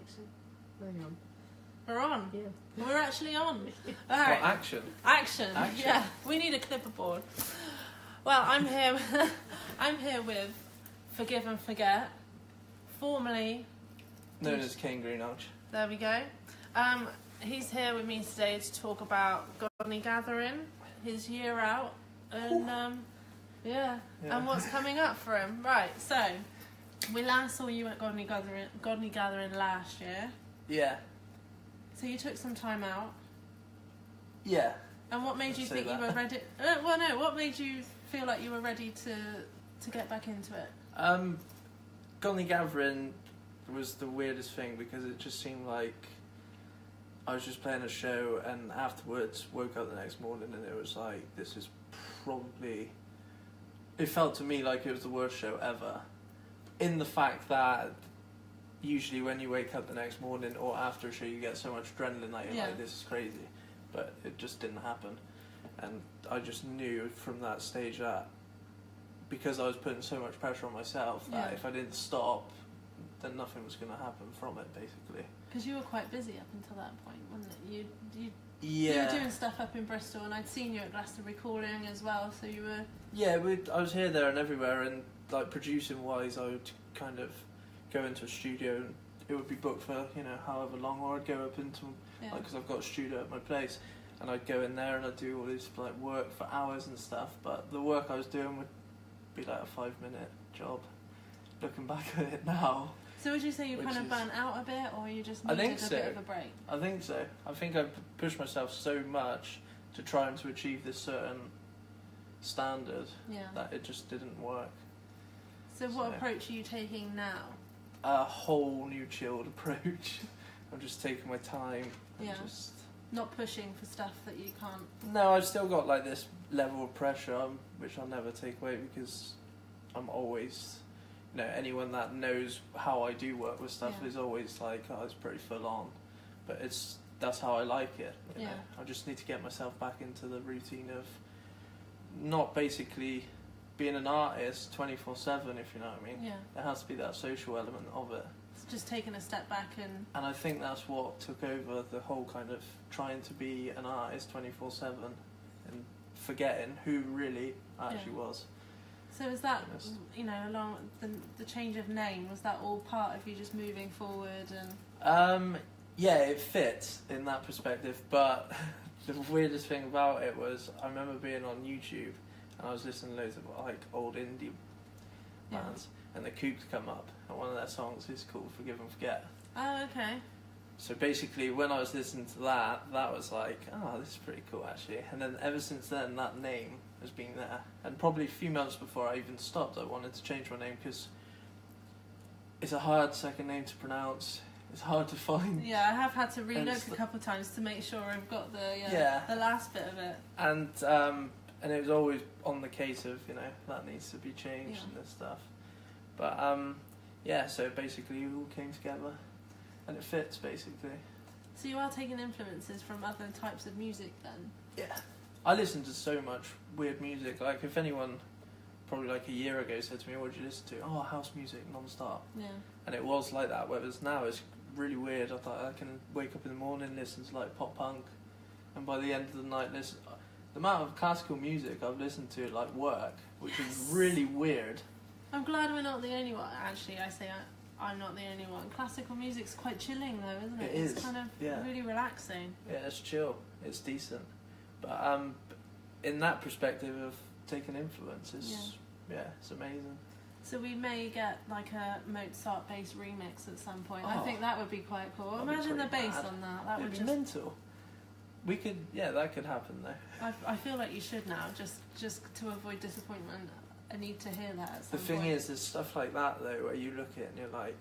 Action. Hang on. We're on. Yeah. We're actually on. All What, right. action? Action. Yeah. We need a clipperboard. Well, I'm here. I'm here with Forgive and Forget, formerly Known as Kane Greenarch. There we go. He's here with me today to talk about Godney Gathering, his year out, and yeah, and what's coming up for him. Right, so we last saw you at Godney Gathering last year. Yeah. So you took some time out. Yeah. And what made you think you were ready? What made you feel like you were ready to get back into it? Godney Gathering was the weirdest thing because it just seemed like I was just playing a show and afterwards woke up the next morning and it was like, this is probably... It felt to me like it was the worst show ever. In the fact that usually when you wake up the next morning or after a show you get so much adrenaline that you're like, this is crazy. But it just didn't happen. And I just knew from that stage that because I was putting so much pressure on myself that if I didn't stop, then nothing was going to happen from it, basically. Because you were quite busy up until that point, wasn't it? You were doing stuff up in Bristol, and I'd seen you at Glastonbury recording as well, so you were... Yeah, I was here, there and everywhere, and like producing-wise, I would kind of go into a studio, and it would be booked for, however long, or I'd go up into, because I've got a studio at my place, and I'd go in there and I'd do all this like work for hours and stuff, but the work I was doing would be like a 5-minute job. Looking back at it now... So would you say you kind of burnt out a bit, or you just needed a bit of a break? I think so. I think I pushed myself so much to try to achieve this certain standard that it just didn't work. So what approach are you taking now? A whole new chilled approach. I'm just taking my time and just... Not pushing for stuff that you can't... No, I've still got like this level of pressure, which I'll never take away because I'm always... anyone that knows how I do work with stuff is always like, oh, it's pretty full on. But that's how I like it. You know? I just need to get myself back into the routine of not basically being an artist 24/7, if you know what I mean. Yeah. There has to be that social element of it. It's just taking a step back and... And I think that's what took over the whole kind of trying to be an artist 24/7 and forgetting who really actually was. So is that, along the change of name, was that all part of you just moving forward and... Yeah, it fits in that perspective, but the weirdest thing about it was I remember being on YouTube and I was listening to loads of like old indie bands and the Kooks come up and one of their songs is called Forgive and Forget. Oh, okay. So basically when I was listening to that was like, oh, this is pretty cool actually. And then ever since then that name has been there. And probably a few months before I even stopped, I wanted to change my name because it's a hard second name to pronounce. It's hard to find. Yeah, I have had to relook a couple of times to make sure I've got the last bit of it. And it was always on the case of, that needs to be changed and this stuff. But, so basically it all came together and it fits, basically. So you are taking influences from other types of music then? Yeah. I listen to so much weird music. Like, if anyone probably like a year ago said to me, what did you listen to? Oh, house music, non-stop. Yeah. And it was like that, whereas now it's really weird. I thought I can wake up in the morning, listen to like pop punk, and by the end of the night listen... The amount of classical music I've listened to at like work, which is really weird. I'm glad we're not the only one. Actually, I say I'm not the only one. Classical music's quite chilling though, isn't it? It's kind of really relaxing. Yeah, it's chill. It's decent. But in that perspective of taking influences, it's amazing. So we may get like a Mozart-based remix at some point. I think that would be quite cool. Imagine the bass on that. That would be mental. We could, that could happen though. I feel like you should now, just to avoid disappointment. I need to hear that at some point. The thing is, there's stuff like that though, where you look at it and you're like,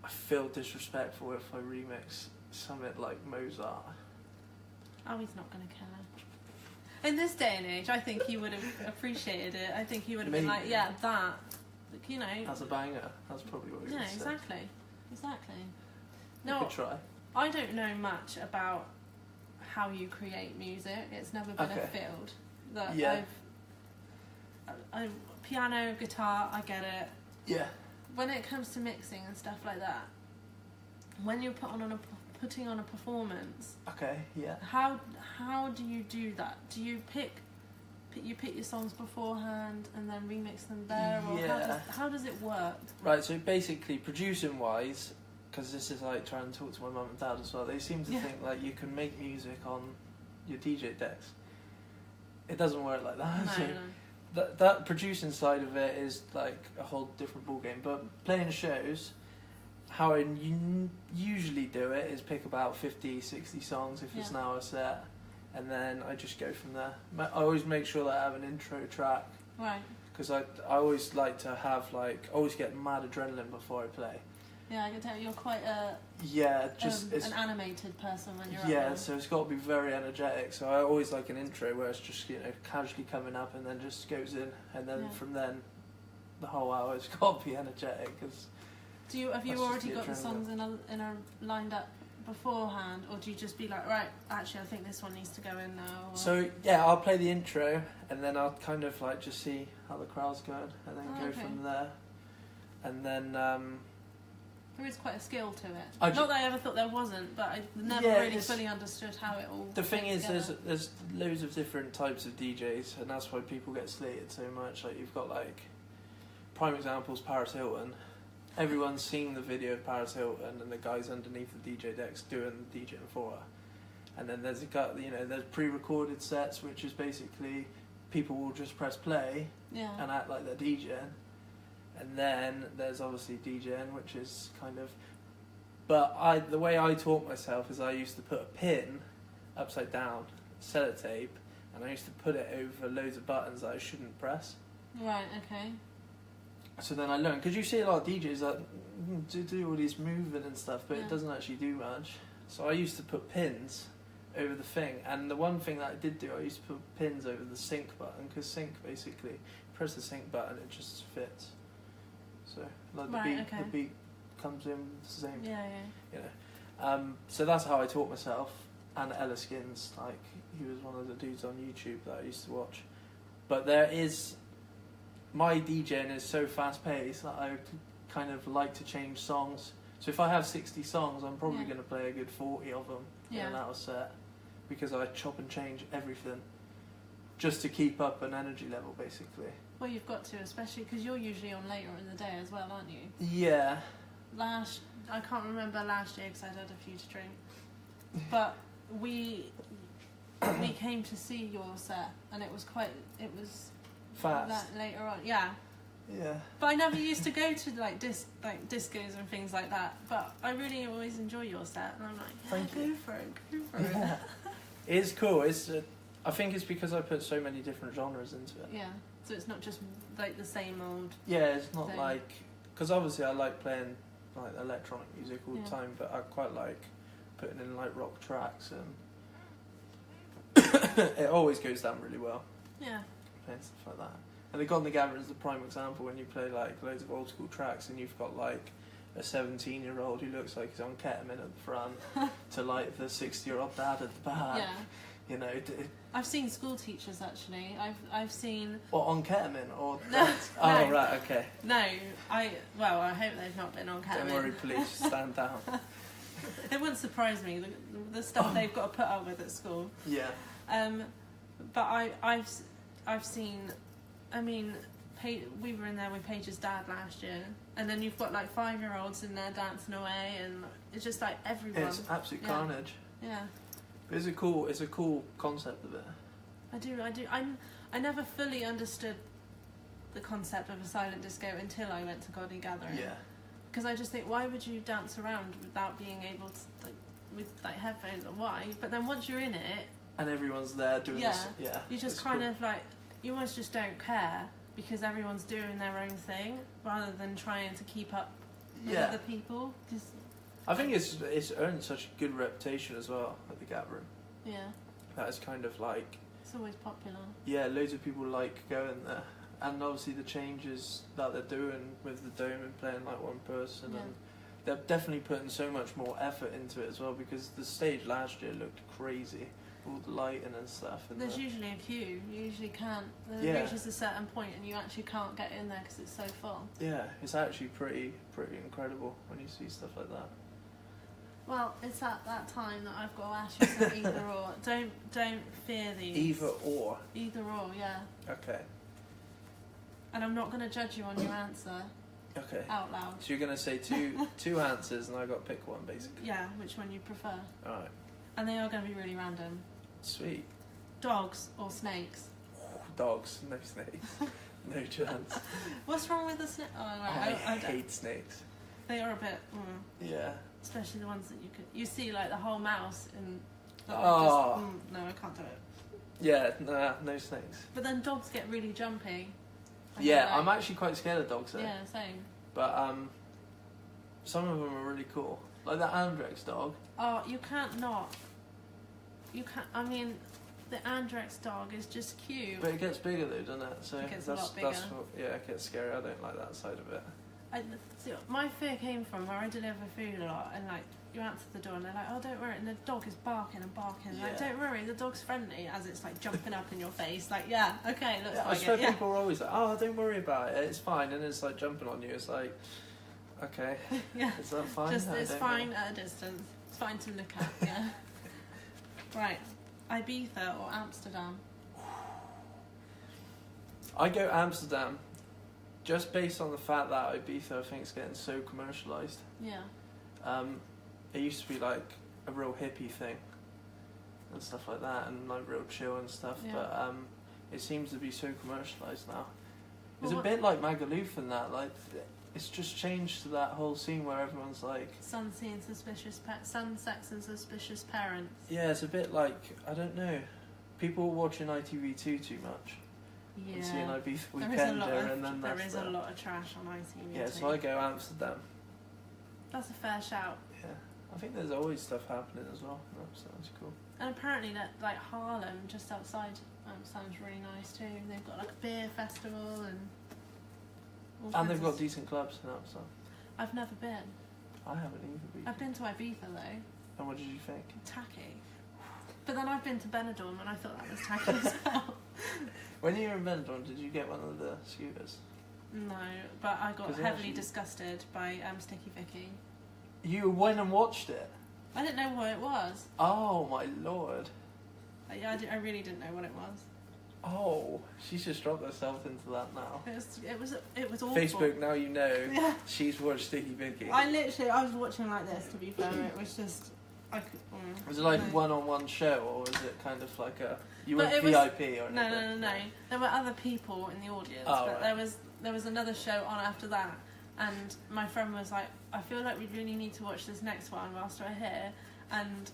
I feel disrespectful if I remix something like Mozart. Oh, he's not going to care. In this day and age, I think he would have appreciated it. I think he would have been like, that, That's a banger. That's probably what we would say. Exactly. No, could try. I don't know much about how you create music. It's never been a field that I've piano, guitar, I get it. Yeah. When it comes to mixing and stuff like that, when you're putting on a performance. Okay, yeah. How do you do that? Do you pick your songs beforehand and then remix them there, or how does it work? Right, so basically, producing wise, because this is like trying to talk to my mum and dad as well, they seem to think like you can make music on your DJ decks. It doesn't work like that. No, so no. That producing side of it is like a whole different ballgame. But playing shows, how I usually do it is pick about 50, 60 songs if it's an hour set, and then I just go from there. I always make sure that I have an intro track. Right. Because I always like to have always get mad adrenaline before I play. Yeah, I can tell you're quite it's an animated person when you're up there. So it's got to be very energetic. So I always like an intro where it's just casually coming up and then just goes in, and then from then the whole hour's got to be energetic. Cause have you already got the songs in a lined up beforehand, or do you just be like, right, actually I think this one needs to go in now? Or? So yeah, I'll play the intro and then I'll kind of just see how the crowd's going and then go from there, and then there is quite a skill to it. Not that I ever thought there wasn't, but I never really fully understood how it all. The thing is, together. there's loads of different types of DJs, and that's why people get slated so much. Like you've got prime examples, Paris Hilton. Everyone's seen the video of Paris Hilton and the guys underneath the DJ decks doing the DJing for her. And then there's there's pre-recorded sets, which is basically people will just press play and act like they're DJing. And then there's obviously DJing, which is kind of... But the way I taught myself is I used to put a pin upside down, sellotape, and I used to put it over loads of buttons that I shouldn't press. Right, okay. So then I learned, because you see a lot of DJs that do all these movement and stuff, but it doesn't actually do much. So I used to put pins over the thing, and the one thing that I did do, I used to put pins over the sync button, because sync basically, press the sync button, it just fits. So the beat comes in the same. So that's how I taught myself. And Ella Skins, he was one of the dudes on YouTube that I used to watch. But my DJing is so fast paced that I kind of like to change songs. So if I have 60 songs, I'm probably going to play a good 40 of them in an hour set, because I chop and change everything just to keep up an energy level, basically. Well, you've got to, especially because you're usually on later in the day as well, aren't you? Yeah. I can't remember last year because I'd had a few to drink, but we came to see your set, and it was fast later on. Yeah. But I never used to go to discos and things like that. But I really always enjoy your set, and I'm like, go for it. It is cool. I think it's because I put so many different genres into it. Yeah. So it's not just the same old. Yeah, it's not because obviously I like playing electronic music all the time, but I quite like putting in rock tracks, and it always goes down really well. Yeah. Playing stuff like that. And the Gone the Gathering is the prime example when you play loads of old school tracks and you've got a 17-year-old who looks like he's on ketamine at the front to the 60-year-old dad at the back. Yeah. I've seen school teachers actually. I've seen. What, on ketamine or? No. Oh right, okay. No, I hope they've not been on ketamine. Don't worry, police, stand down. It wouldn't surprise me the stuff they've got to put up with at school. Yeah. But I've seen. I mean, we were in there with Paige's dad last year, and then you've got 5-year-olds in there dancing away, and it's just everyone. It's absolute carnage. Yeah. It's a cool concept of it. I do. I never fully understood the concept of a silent disco until I went to God and Gathering. Yeah. Because I just think, why would you dance around without being able to, with headphones on? Why? But then once you're in it, and everyone's there doing this. Yeah. You just kind of you almost just don't care because everyone's doing their own thing rather than trying to keep up with other people. I think it's earned such a good reputation as well at the Gathering. Yeah. That is kind of it's always popular. Yeah, loads of people like going there. And obviously the changes that they're doing with the dome and playing one person, and they're definitely putting so much more effort into it as well, because the stage last year looked crazy, all the lighting and stuff. And there's usually a queue. You usually can't. It reaches a certain point and you actually can't get in there because it's so full. Yeah, it's actually pretty incredible when you see stuff like that. Well, it's at that time that I've got to ask you some either or. Don't fear these. Either or. Either or, yeah. Okay. And I'm not going to judge you on your answer. Okay. Out loud. So you're going to say two answers and I've got to pick one, basically? Yeah, which one you prefer. Alright. And they are going to be really random. Sweet. Dogs or snakes? Dogs, no snakes. No chance. What's wrong with the snake? Oh, right. I hate snakes. They are a bit... Yeah. Especially the ones that you see like the whole mouse in... Oh. No, I can't do it. Yeah, nah, no snakes. But then dogs get really jumpy. Yeah, I'm actually quite scared of dogs though. Yeah, same. But some of them are really cool. Like that Andrex dog. Oh, you can't not. You can't. I mean, the Andrex dog is just cute. But it gets bigger though, doesn't it? So It gets a lot bigger. That's what, yeah, it gets scary. I don't like that side of it. See, my fear came from where I deliver food a lot, and like you answer the door and they're like, "Oh, don't worry," and the dog is barking and barking. Yeah. Like, don't worry, the dog's friendly as it's like jumping up in your face. Like, yeah, okay, looks Yeah, I like swear it. Yeah. people are always like, "Oh, don't worry about it. It's fine," and it's like jumping on you. It's like, okay, Yeah. is that fine? Just No, it's don't fine know. at a distance. It's fine to look at. Yeah. Right, Ibiza or Amsterdam? I go Amsterdam, just based on the fact that Ibiza I think is getting so commercialised. Yeah. It used to be like a real hippie thing and stuff like that, and like real chill and stuff. Yeah. But it seems to be so commercialised now. It's Well, a bit like Magaluf and that. Like it's just changed to that whole scene where everyone's like, Sun, seeing suspicious sun, sex, and suspicious parents. yeah, it's a bit like, I don't know, people are watching ITV2 too much. Yeah. And seeing Ibiza There is a Weekender, lot of, and then there that's is a lot of trash on ITV. Yeah, so I go Amsterdam. That's a fair shout. Yeah, I think there's always stuff happening as well. So that's cool. And apparently, that like Harlem, just outside, sounds really nice too. They've got like a beer festival and. And they've got decent clubs in Amsterdam. I've never been. I haven't either. I've been to Ibiza though. And what did you think? Tacky. But then I've been to Benidorm and I thought that was tacky as well. When you were in Benidorm, did you get one of the scooters? No, but I got 'Cause they heavily actually- disgusted by Sticky Vicky. You went and watched it? I didn't know what it was. Oh my lord. I really didn't know what it was. Oh, she's just dropped herself into that now. It was awful. Facebook, now you know. Yeah. She's watched Sticky Vicky. I was watching like this, to be fair. It was just... Was it like no. one-on-one show, or was it kind of like a... You But were it was- VIP or anything? No. There were other people in the audience, Oh, but right. there was another show on after that, and my friend was like, "I feel like we really need to watch this next one whilst we're here," and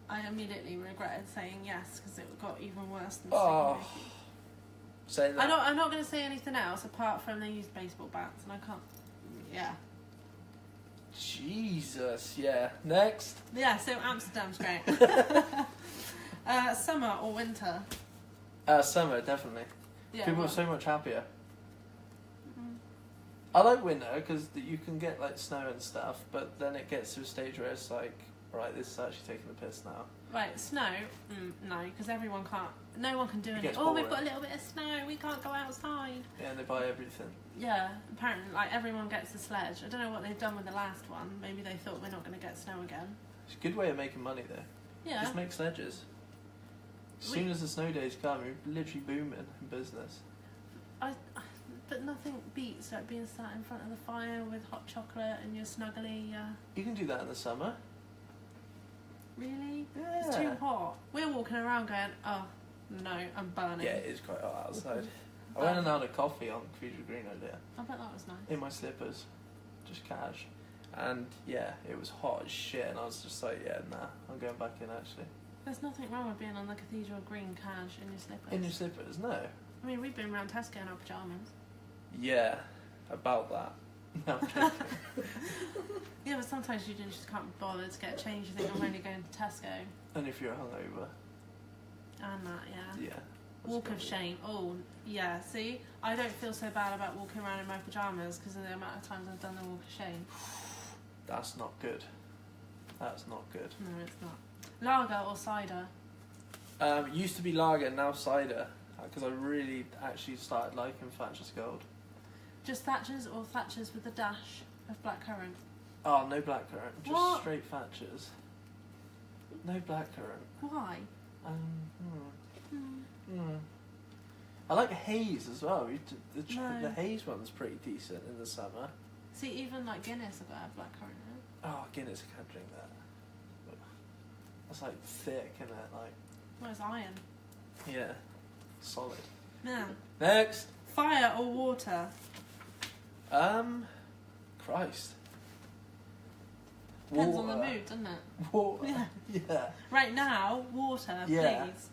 I immediately regretted saying yes because it got even worse than. Oh. Sticky Vicky. Say that. I'm not going to say anything else apart from they used baseball bats, and I can't. Yeah. Jesus, yeah. Next. Yeah. So Amsterdam's great. Summer or winter? Summer, definitely. Yeah. People are so much happier. I like winter because you can get like snow and stuff, but then it gets to a stage where it's like, right, this is actually taking the piss now. Right, snow? No, because no one can do anything. gets Oh, we've boring. got a little bit of snow, we can't go outside. Yeah, and they buy everything. Yeah, apparently, like, everyone gets a sledge. I don't know what they've done with the last one. Maybe they thought we're not going to get snow again. It's a good way of making money though. Yeah. Just make sledges. As soon as the snow days come, you're literally booming in business. But nothing beats like being sat in front of the fire with hot chocolate and you're snuggly. You can do that in the summer. Really? Yeah. It's too hot. We're walking around going, oh, no, I'm burning. Yeah, it is quite hot outside. I went and had a coffee on Cathedral Green earlier. I bet that was nice. In my slippers. Just cash. And yeah, it was hot as shit, and I was just like, yeah, nah, I'm going back in actually. There's nothing wrong with being on the Cathedral Green cash in your slippers. In your slippers? No. I mean, we've been around Tesco in our pyjamas. Yeah, about that. No, I'm joking. Yeah, but sometimes you just can't be bothered to get a change. You think I'm only going to Tesco. And if you're hungover. And that, yeah. Yeah. Walk of shame. Oh, yeah. See, I don't feel so bad about walking around in my pyjamas because of the amount of times I've done the walk of shame. That's not good. That's not good. No, it's not. Lager or cider? It used to be lager, now cider. Because I really actually started liking Thatcher's Gold. Just Thatcher's or Thatcher's with a dash of blackcurrant? Oh, no blackcurrant. Just What? straight Thatchers. No blackcurrant. Why? I like haze as well. No. The haze one's pretty decent in the summer. See, even like Guinness have got to have blackcurrant in it. Oh, Guinness, I can't drink that. That's like thick, isn't it? Like, Where's iron? yeah, solid. Now, Next. fire or water? Christ. Depends on the mood, doesn't it? Water. Yeah. Yeah. Right now, water, Yeah. please.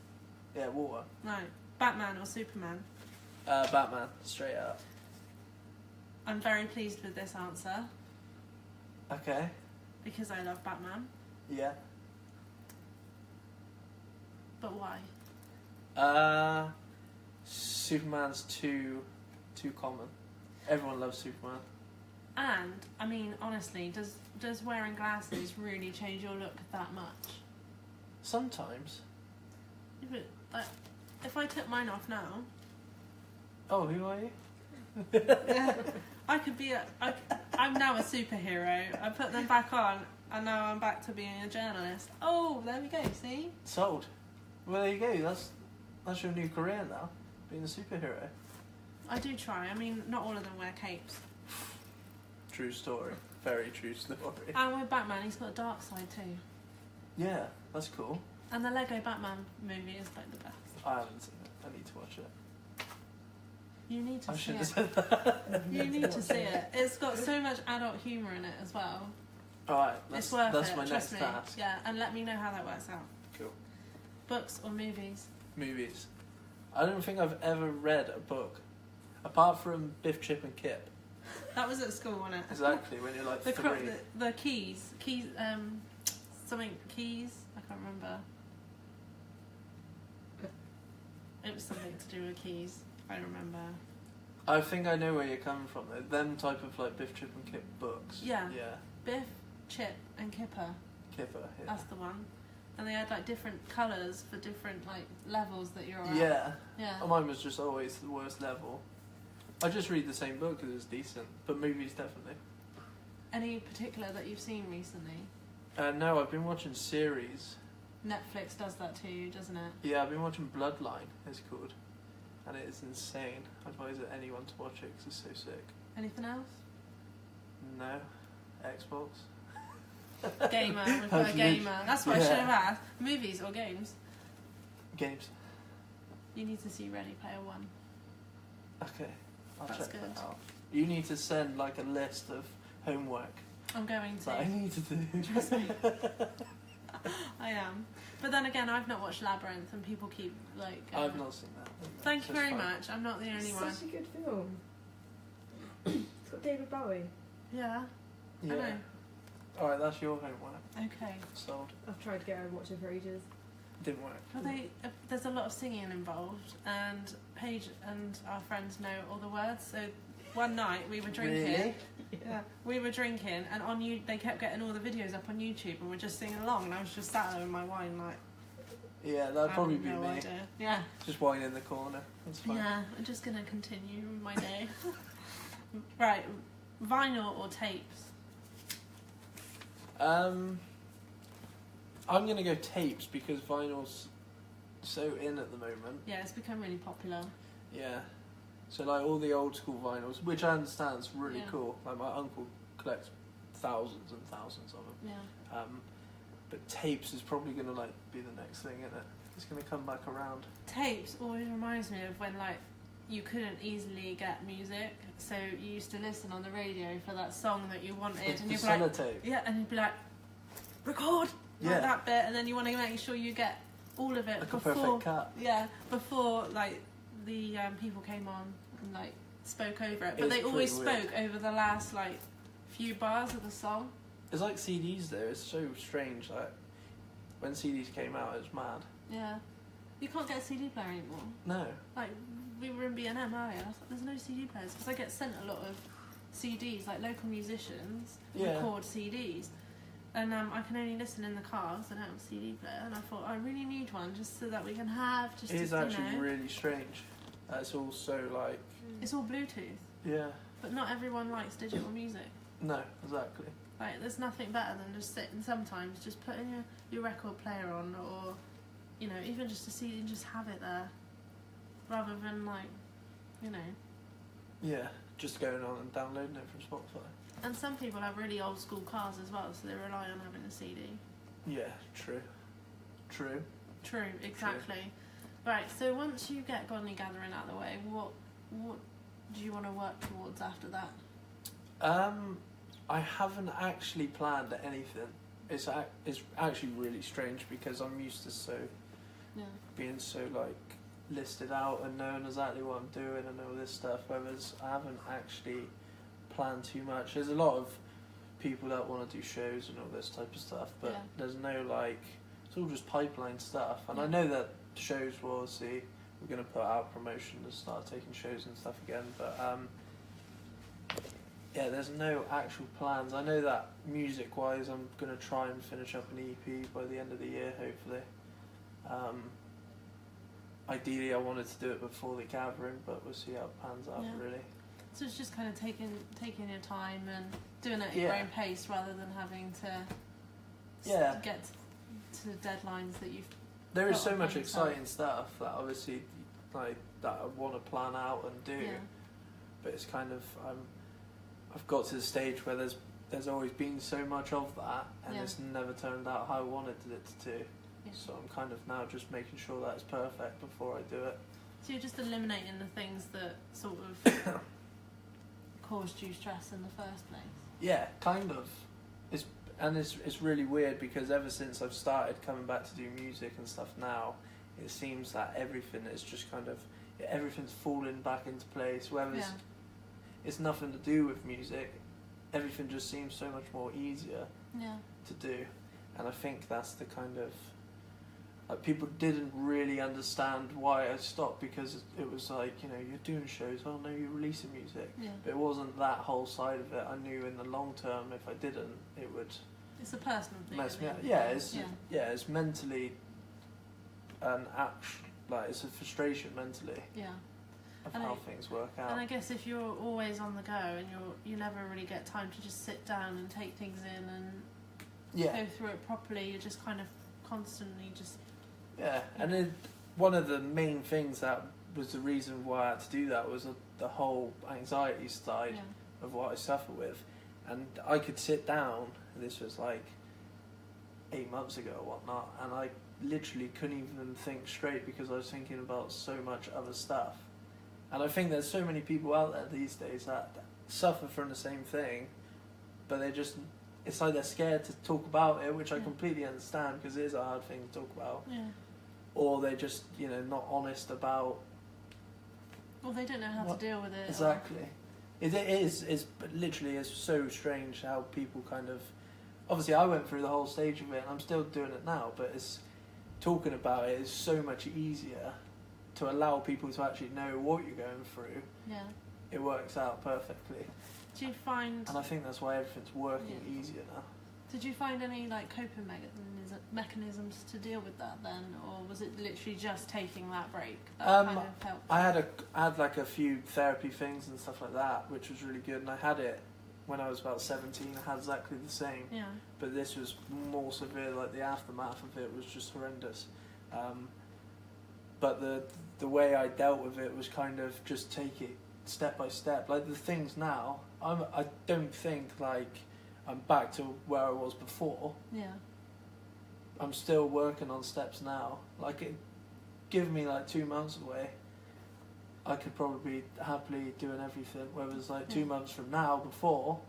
Yeah, water. No, Batman or Superman? Batman, straight up. I'm very pleased with this answer Okay. because I love Batman. Yeah. But why? Superman's too common. Everyone loves Superman. And I mean, honestly, does wearing glasses really change your look that much? Sometimes. Yeah, but, like, if I took mine off now, Oh, who are you? I could be I'm now a superhero. I put them back on, and now I'm back to being a journalist. Oh, there we go. See? Sold. Well, there you go. That's your new career now, being a superhero. I do try. I mean, not all of them wear capes. True story. Very true story. And with Batman, he's got a dark side too. Yeah, that's cool. And the Lego Batman movie is like the best. I haven't seen it. I need to watch it. You need to I see should have it. said that. You need to see it. It's got so much adult humour in it as well. Alright, It's worth that's it. my Trust next me. task. Yeah, and let me know how that works out. Cool. Books or movies? Movies. I don't think I've ever read a book, apart from Biff, Chip and Kip. That was at school, wasn't it? Exactly, when you're like The, three. the keys, something keys. I can't remember. It was something to do with keys. I remember. I think I know where you're coming from though. Them type of like Biff, Chip and Kip books. Yeah. Yeah. Biff, Chip, and Kipper. Kipper, yeah. That's the one. And they had like different colours for different like levels that you're at. Yeah. Yeah. Oh, mine was just always the worst level. I just read the same book because it's decent, but movies definitely. Any particular that you've seen recently? No, I've been watching series. Netflix does that to you, doesn't it? Yeah, I've been watching Bloodline, it's called. And it is insane. I advise anyone to watch it because it's so sick. Anything else? No. Xbox. Gamer. We've got a gamer. That's what I should have asked. Movies or games? Games. You need to see Ready Player One. Okay. I'll That's check good. that out. You need to send like a list of homework I'm going to. that I need to do. Trust me. I am. But then again, I've not watched Labyrinth, and people keep like. I've not seen that. Thank you It's very fine. much. I'm not the only It's one. such a good film. It's got David Bowie. Yeah. Yeah. I know. Alright, that's your homework. Okay. Sold. I've tried to get her and watch it for ages. Didn't work. Well, there's a lot of singing involved, and Paige and our friends know all the words. So one night we were drinking. Really? Yeah, we were drinking, and on you they kept getting all the videos up on YouTube, and we're just singing along, and I was just sat there with my wine, like. Yeah, that'd probably I be have no me. idea. Yeah. Just wine in the corner. That's fine. Yeah, I'm just gonna continue my day. Right, vinyl or tapes? I'm gonna go tapes because vinyl's so in at the moment. Yeah, it's become really popular. Yeah. So like all the old school vinyls, which I understand is really Yeah. cool. Like my uncle collects thousands and thousands of them. Yeah. But tapes is probably gonna like be the next thing, isn't it? It's gonna come back around. Tapes always reminds me of when like you couldn't easily get music, so you used to listen on the radio for that song that you wanted, Like and the you'd be like, sellotape. yeah, and you'd be like, record Yeah. like that bit, and then you want to make sure you get all of it Like before. a perfect cut. Yeah, before like the people came on and like spoke over it, but It's they always pretty weird. spoke over the last like few bars of the song. It's like CDs though. It's so strange. Like when CDs came out, it was mad. Yeah, you can't get a CD player anymore. No. Like we were in B&M earlier, I was like, there's no CD players because I get sent a lot of CDs. Like local musicians Yeah. record CDs, and I can only listen in the car because I don't have a CD player. And I thought I really need one just so that we can have just. It is to, actually you know, really strange. It's all so like. It's all Bluetooth, Yeah. but not everyone likes digital music. No, exactly. Like, there's nothing better than just sitting sometimes, just putting your record player on, or, you know, even just to see and just have it there, rather than, like, you know. Yeah, just going on and downloading it from Spotify. And some people have really old school cars as well, so they rely on having a CD. Yeah, true. True, exactly. True. Right, so once you get Godly Gathering out of the way, what do you want to work towards after that? I haven't actually planned anything. It's actually really strange because I'm used to being so like listed out and knowing exactly what I'm doing and all this stuff, whereas I haven't actually planned too much. There's a lot of people that want to do shows and all this type of stuff, but there's no like, it's all just pipeline stuff. And I know that shows will see, we're going to put out promotion and start taking shows and stuff again, but there's no actual plans. I know that music wise I'm going to try and finish up an EP by the end of the year, hopefully. Ideally I wanted to do it before the gathering, but we'll see how it pans out really. So it's just kind of taking your time and doing it at your own pace rather than having to get to the deadlines that you've. There is so much exciting stuff that obviously like that I want to plan out and do, but it's kind of I've got to the stage where there's always been so much of that, and it's never turned out how I wanted it to. Yeah. So I'm kind of now just making sure that it's perfect before I do it. So you're just eliminating the things that sort of caused you stress in the first place. Yeah, kind of. It's really weird because ever since I've started coming back to do music and stuff now, it seems that everything is just kind of everything's falling back into place. Whether it's nothing to do with music, everything just seems so much more easier to do, and I think that's the kind of like people didn't really understand why I stopped, because it was like, you know, you're doing shows, oh no, you're releasing music, but it wasn't that whole side of it. I knew in the long term if I didn't, it would. It's a personal thing. Mess me up. It's mentally an it's a frustration mentally. Yeah. Of how things work out. And I guess if you're always on the go and you never really get time to just sit down and take things in and go through it properly, you're just kind of constantly just. Yeah, and then one of the main things that was the reason why I had to do that was the whole anxiety side of what I suffer with. And I could sit down, this was like 8 months ago or whatnot, and I literally couldn't even think straight because I was thinking about so much other stuff. And I think there's so many people out there these days that suffer from the same thing, but it's like they're scared to talk about it, which I completely understand because it is a hard thing to talk about. Yeah. Or they're just, you know, not honest about. Well, they don't know how to deal with it. Exactly. It's literally is so strange how people kind of. Obviously, I went through the whole stage of it, and I'm still doing it now. But talking about it is so much easier to allow people to actually know what you're going through. Yeah. It works out perfectly. Do you find? And I think that's why everything's working easier now. Did you find any like coping mechanisms to deal with that then, or was it literally just taking that break that kind of helped? I had like a few therapy things and stuff like that, which was really good, and I had it when I was about 17. I had exactly the same. Yeah. But this was more severe. Like the aftermath of it was just horrendous. But the way I dealt with it was kind of just take it step by step. Like the things now, I don't think like I'm back to where I was before. Yeah. I'm still working on steps now. Like give me like 2 months away, I could probably be happily doing everything. Whereas like 2 months from now, before,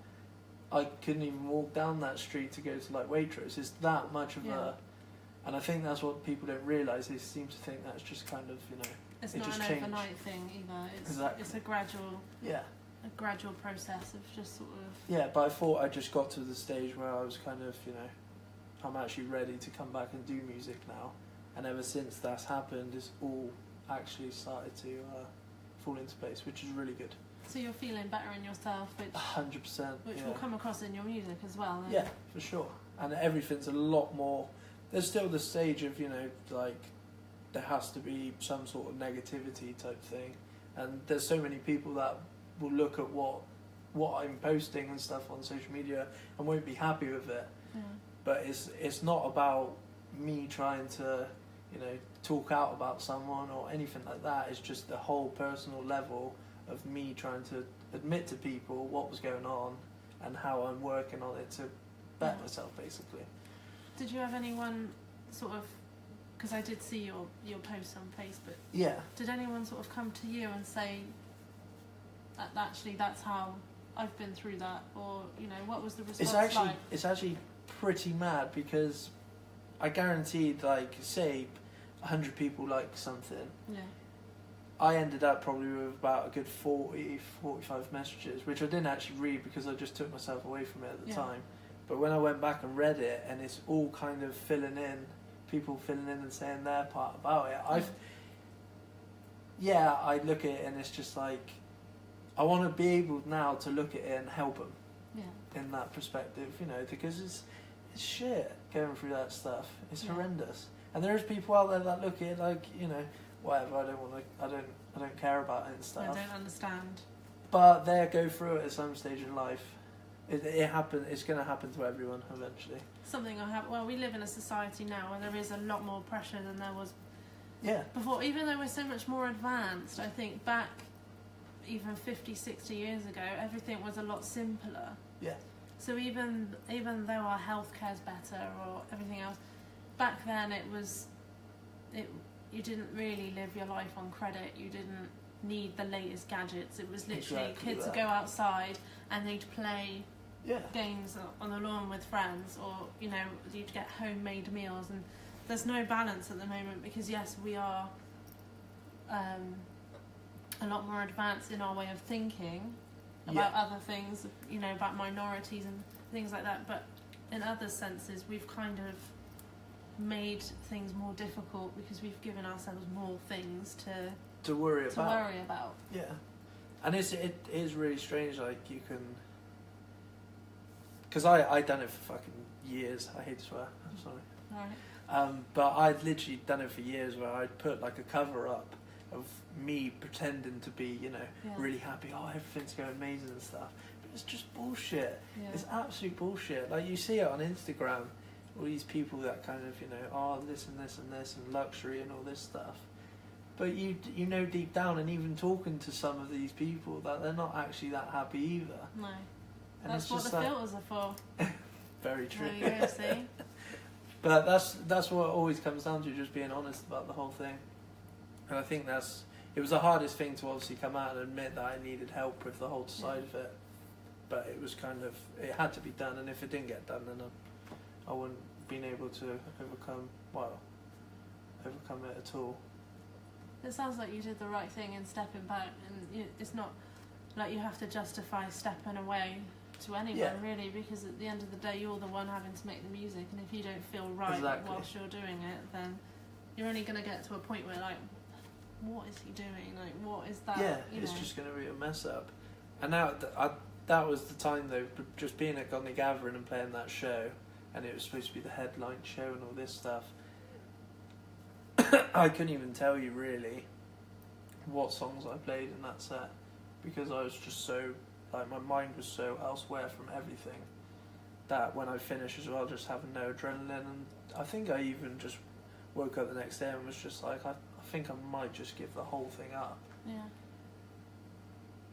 I couldn't even walk down that street to go to like Waitrose. It's that much of a. And I think that's what people don't realise. They seem to think that's just kind of, you know, it's not an overnight thing either. It's a gradual. Yeah. A gradual process of just sort of. Yeah, but I thought I just got to the stage where I was kind of, you know, I'm actually ready to come back and do music now. And ever since that's happened, it's all actually started to fall into place, which is really good. So you're feeling better in yourself, which 100%, which will come across in your music as well. Yeah, for sure. And everything's a lot more. There's still the stage of, you know, like there has to be some sort of negativity type thing, and there's so many people that will look at what what I'm posting and stuff on social media and won't be happy with it. Yeah. But it's not about me trying to, talk out about someone or anything like that. It's just the whole personal level of me trying to admit to people what was going on and how I'm working on it to better myself, basically. Did you have anyone sort of, because I did see your posts on Facebook. Yeah. Did anyone sort of come to you and say, actually, that's how I've been through that? Or, what was the response like? It's actually pretty mad because I guaranteed, like, say 100 people like something. Yeah. I ended up probably with about a good 40, 45 messages, which I didn't actually read because I just took myself away from it at the time. But when I went back and read it, and it's all kind of people filling in and saying their part about it, I look at it and it's just like, I want to be able now to look at it and help them in that perspective, because it's shit going through that stuff. It's horrendous. And there's people out there that look at it like, whatever, I don't care about it and stuff. I don't understand. But they go through it at some stage in life. It happen. It's going to happen to everyone eventually. We live in a society now where there is a lot more pressure than there was before. Even though we're so much more advanced, I think back even 50, 60 years ago, everything was a lot simpler. Yeah. So even though our healthcare's better or everything else, back then you didn't really live your life on credit. You didn't need the latest gadgets. It was literally kids would go outside and they'd play games on the lawn with friends, or you'd get homemade meals. And there's no balance at the moment because yes, we are a lot more advanced in our way of thinking about other things, about minorities and things like that. But in other senses, we've kind of made things more difficult because we've given ourselves more things to worry about. Yeah, and it is really strange. Like you can, because I done it for fucking years. I hate to swear. I'm sorry. Right. But I'd literally done it for years where I'd put like a cover up of me pretending to be, really happy. Oh, everything's going amazing and stuff. But it's just bullshit. Yeah. It's absolute bullshit. Like you see it on Instagram. All these people that kind of, this and this and this and luxury and all this stuff. But you know deep down, and even talking to some of these people, that they're not actually that happy either. No. And that's what the filters are for. Very true. There you go, see? But that's what it always comes down to, just being honest about the whole thing. And I think it was the hardest thing to obviously come out and admit that I needed help with the whole side of it. But it was it had to be done, and if it didn't get done, then I wouldn't been able to overcome it at all. It sounds like you did the right thing in stepping back, and it's not like you have to justify stepping away to anyone really, because at the end of the day you're the one having to make the music, and if you don't feel right whilst you're doing it, then you're only going to get to a point where like, what is he doing? Like, what is that? Yeah, it's just going to be a mess up. And now that was the time though, just being at Godney Gathering and playing that show, and it was supposed to be the headline show and all this stuff. I couldn't even tell you really what songs I played in that set, because I was just so, like, my mind was so elsewhere from everything, that when I finished as well, just having no adrenaline. And I think I even just woke up the next day and was just like, I think I might just give the whole thing up. Yeah.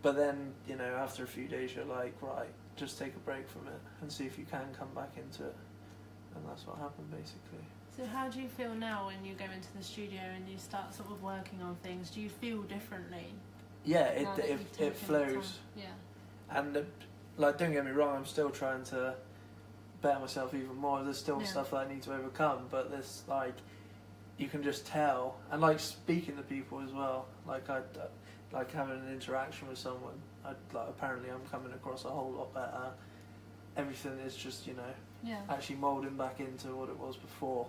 But then, after a few days, you're like, right, just take a break from it and see if you can come back into it. And that's what happened, basically. So how do you feel now when you go into the studio and you start sort of working on things? Do you feel differently? Yeah, it flows. Yeah. And, like, don't get me wrong, I'm still trying to better myself even more. There's still stuff that I need to overcome, but there's, like, you can just tell. And, like, speaking to people as well. Like, like having an interaction with someone. Apparently I'm coming across a whole lot better. Everything is just, actually moulding back into what it was before,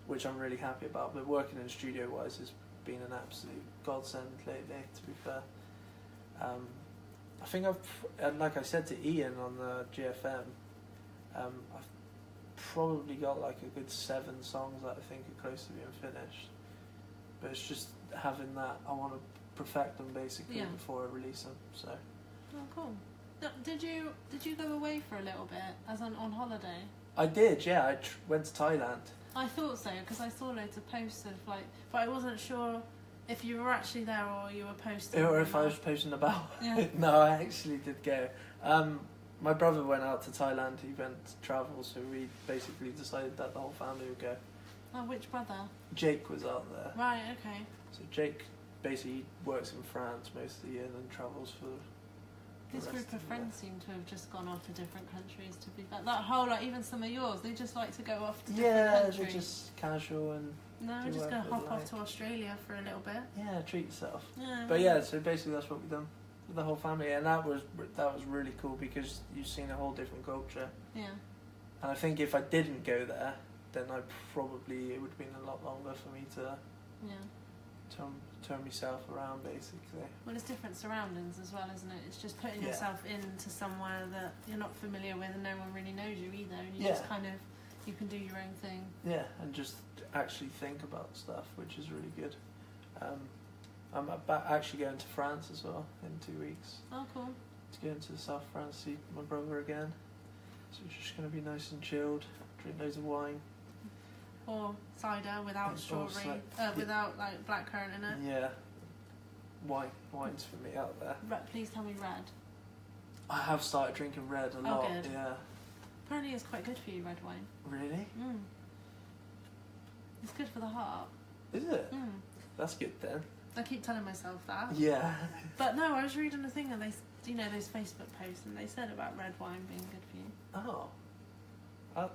which I'm really happy about. But working in studio-wise has been an absolute godsend lately, to be fair. I think like I said to Ian on the GFM, I've probably got like a good 7 songs that I think are close to being finished. But it's just having that, I want to perfect them basically before I release them. So Oh, cool. Did you go away for a little bit, as on holiday? I did, yeah. I went to Thailand. I thought so, because I saw loads of posts of like, but I wasn't sure if you were actually there or you were posting. Or if I was posting about. Yeah. No, I actually did go. My brother went out to Thailand. He went to travel, so we basically decided that the whole family would go. Oh, which brother? Jake was out there. Right, okay. So Jake basically works in France most of the year and then travels for. This group of friends seem to have just gone off to different countries. To be fair, that whole like even some of yours, they just like to go off to different countries. Yeah, they're just casual and. No, we're just gonna hop off to Australia for a little bit. Yeah, treat yourself. Yeah. But yeah, so basically that's what we've done with the whole family, and that was really cool because you've seen a whole different culture. Yeah. And I think if I didn't go there, then it would have been a lot longer for me to turn myself around, basically. Well, it's different surroundings as well, isn't it? It's just putting Yeah. yourself into somewhere that you're not familiar with and no one really knows you either, and you Yeah. just kind of you can do your own thing. Yeah, and just actually think about stuff, which is really good. I'm actually going to France as well in 2 weeks. Oh, cool. To go into South France, see my brother again. So it's just going to be nice and chilled, drink loads of wine. Or cider without strawberry, without like blackcurrant in it. Yeah, wine's for me out there. Please tell me red. I have started drinking red a lot. Good. Yeah. Apparently, it's quite good for you, red wine. Really? It's good for the heart. Is it? That's good then. I keep telling myself that. Yeah. But no, I was reading a thing and they, those Facebook posts, and they said about red wine being good for you. Oh.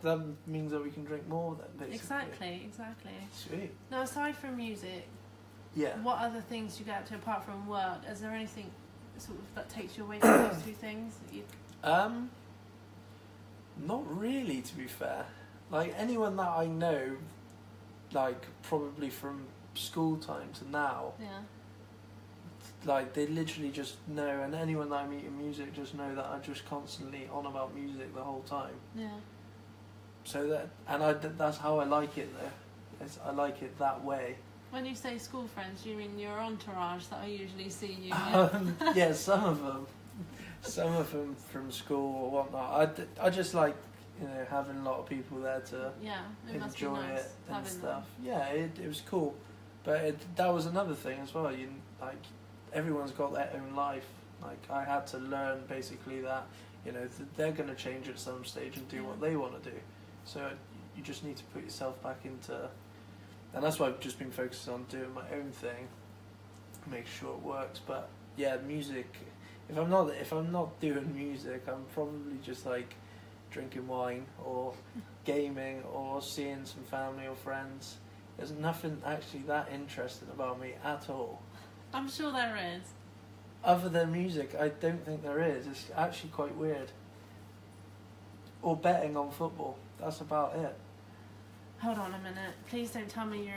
That means that we can drink more then, basically. Exactly. Sweet. Now, aside from music, what other things do you get up to apart from work? Is there anything sort of that takes you away from those two things? That you... Not really, to be fair. Like, anyone that I know, like, probably from school time to now, like, they literally just know, and anyone that I meet in music just know that I'm just constantly on about music the whole time. Yeah. So that's how I like it, though. I like it that way. When you say school friends, do you mean your entourage that I usually see you with? Yeah, some of them from school or whatnot. I just like, having a lot of people there to enjoy it and stuff. Yeah, it was cool, but that was another thing as well. Everyone's got their own life. Like, I had to learn basically that they're going to change at some stage and do what they want to do. So you just need to put yourself back into, and that's why I've just been focused on doing my own thing, make sure it works. But yeah, music. If I'm not doing music, I'm probably just like drinking wine or gaming or seeing some family or friends. There's nothing actually that interesting about me at all. I'm sure there is. Other than music, I don't think there is. It's actually quite weird. Or betting on football. That's about it. Hold on a minute. Please don't tell me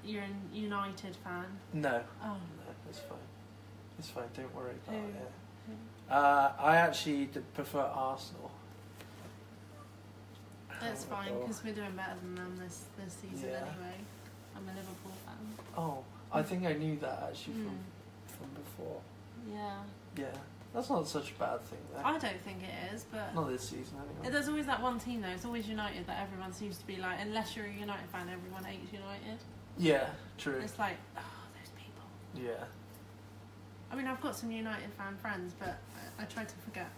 you're an United fan. No. Oh. No, it's fine. It's fine. Don't worry about it. Who? I actually prefer Arsenal. That's fine, because we're doing better than them this season anyway. I'm a Liverpool fan. Oh, I think I knew that actually from before. Yeah. Yeah. That's not such a bad thing, though. I don't think it is, but... Not this season, anyway. There's always that one team, though. It's always United that everyone seems to be like... Unless you're a United fan, everyone hates United. Yeah, true. It's like, those people. Yeah. I mean, I've got some United fan friends, but I try to forget.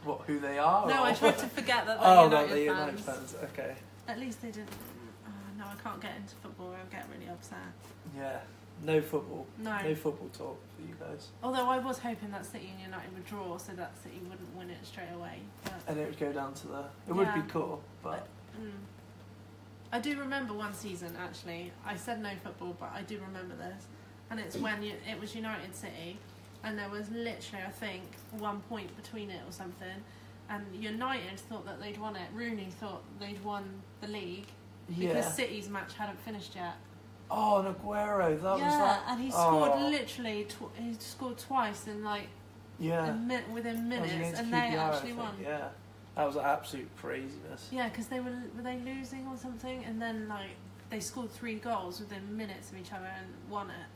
What, who they are? No, I tried to forget that they're United fans. Okay. At least they didn't... no, I can't get into football. I'll get really upset. Yeah. No football. No football talk for you guys. Although I was hoping that City and United would draw, so that City wouldn't win it straight away. But and it would go down to It would be cool, but... I do remember one season, actually. I said no football, but I do remember this. And it's when it was United City, and there was literally, I think, 1 point between it or something. And United thought that they'd won it. Rooney thought they'd won the league because City's match hadn't finished yet. Oh, and Aguero, that was that. And he scored literally. He scored twice in within minutes, and they actually won. Yeah, that was absolute craziness. Yeah, because were they losing or something, and then they scored 3 goals within minutes of each other and won it.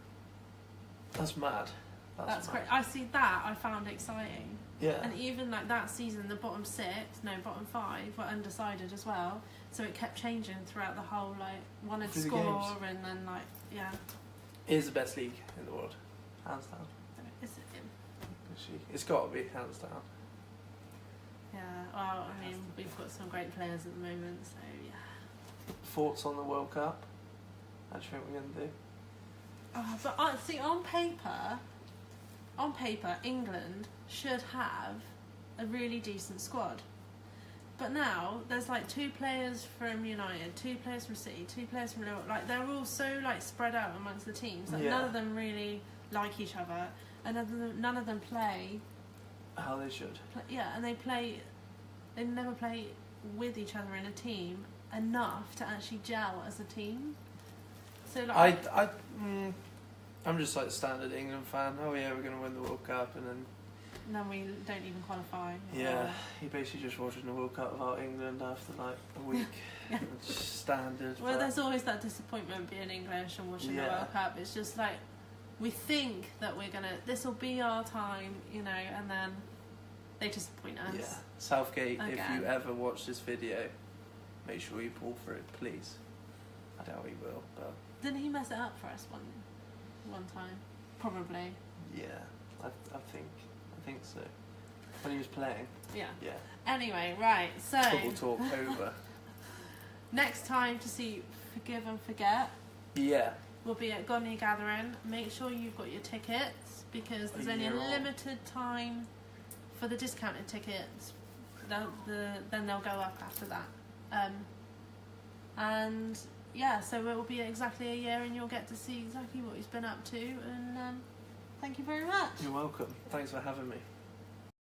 That's mad. That's great. I see that. I found exciting. Yeah. And even like that season, the bottom 5 were undecided as well. So it kept changing throughout the whole. Like one would Through the score, games. and then like It is the best league in the world, hands down. Is it? It's got to be hands down. Yeah. Well, I mean, we've got some great players at the moment, so yeah. Thoughts on the World Cup? How do you think we're going to do? Oh, but I see on paper, England should have a really decent squad. But now there's like 2 players from United, 2 players from City, 2 players from Liverpool. Like they're all so like spread out amongst the teams. Like none of them really like each other, and none of them play how they should. And they never play with each other in a team enough to actually gel as a team. So like I'm just like the standard England fan. Oh yeah, we're going to win the World Cup, and then we don't even qualify. Yeah, you're basically just watching the World Cup without England after like a week. Yeah. It's standard. Well, there's always that disappointment being English and watching the World Cup. It's just like we think that this will be our time, you know, and then they disappoint us. Yeah, Southgate, Again. if you ever watch this video, make sure you pull for it, please. I doubt he will, but Didn't he mess it up for us one time? Probably. yeah, I think so. When he was playing. Yeah. Yeah. Anyway, right, so Football talk over. next time to see Forgive and Forget Yeah. will be at Godney Gathering. Make sure you've got your tickets because there's only a limited time for the discounted tickets. Then they'll go up after that. And yeah, so it will be exactly a year, and you'll get to see exactly what he's been up to. And thank you very much. You're welcome. Thanks for having me.